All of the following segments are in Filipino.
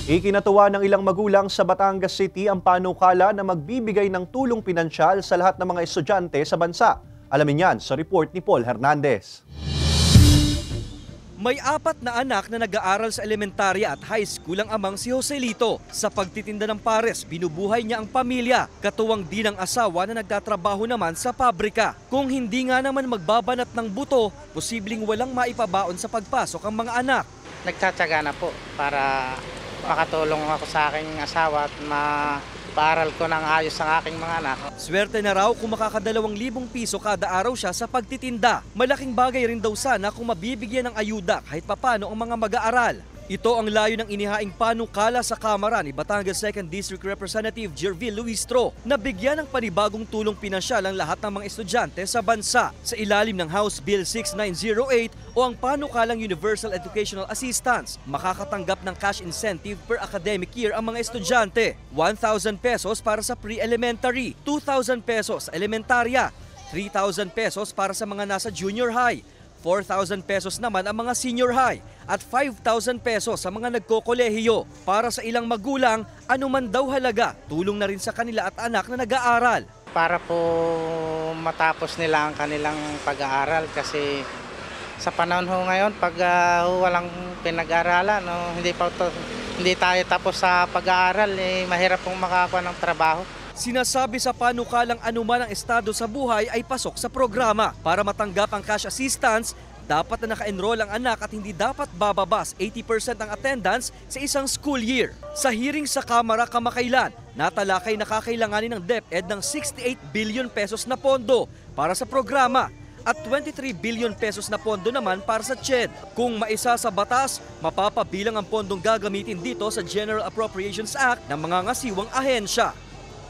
Ikinatuwa ng ilang magulang sa Batangas City ang panukala na magbibigay ng tulong pinansyal sa lahat ng mga estudyante sa bansa. Alamin yan sa report ni Paul Hernandez. May 4 na anak na nag-aaral sa elementarya at high school ang amang si Joselito. Sa pagtitinda ng pares, binubuhay niya ang pamilya, katuwang din ang asawa na nagtatrabaho naman sa pabrika. Kung hindi nga naman magbabanat ng buto, posibleng walang maipabaon sa pagpasok ang mga anak. Nagtsatsaga na po para makatulong ako sa aking asawa at mapaaral ko ng ayos ang aking mga anak. Swerte na raw kung makaka2,000 piso kada araw siya sa pagtitinda. Malaking bagay rin daw sana kung mabibigyan ng ayuda kahit papano ang mga mag-aaral. Ito ang layo ng inihaing panukala sa Kamara ni Batangas 2nd District Representative Jervil Luistro na bigyan ng panibagong tulong pinansyal ang lahat ng mga estudyante sa bansa. Sa ilalim ng House Bill 6908 o ang panukalang Universal Educational Assistance, makakatanggap ng cash incentive per academic year ang mga estudyante. 1,000 pesos para sa pre-elementary, 2,000 pesos sa elementarya, 3,000 pesos para sa mga nasa junior high, 4,000 pesos naman ang mga senior high at 5,000 pesos sa mga nagkokolehiyo. Para sa ilang magulang, anuman daw halaga, tulong na rin sa kanila at anak na nag-aaral. Para po matapos nila ang kanilang pag-aaral kasi sa panahon ho ngayon, pag walang pinag-aaralan, hindi tayo tapos sa pag-aaral, mahirap pong makakuha ng trabaho. Sinasabi sa panukalang anuman ang estado sa buhay ay pasok sa programa. Para matanggap ang cash assistance, dapat na naka-enroll ang anak at hindi dapat bababas 80% ang attendance sa isang school year. Sa hearing sa Kamara kamakailan, natalakay na kakailanganin ng DepEd ng 68 billion pesos na pondo para sa programa at 23 billion pesos na pondo naman para sa CHED. Kung maisa sa batas, mapapabilang ang pondong gagamitin dito sa General Appropriations Act ng mga ngasiwang ahensya.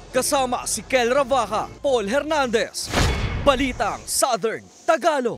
Kasama si Kel Ravaca, Paul Hernandez, Balitang Southern Tagalog.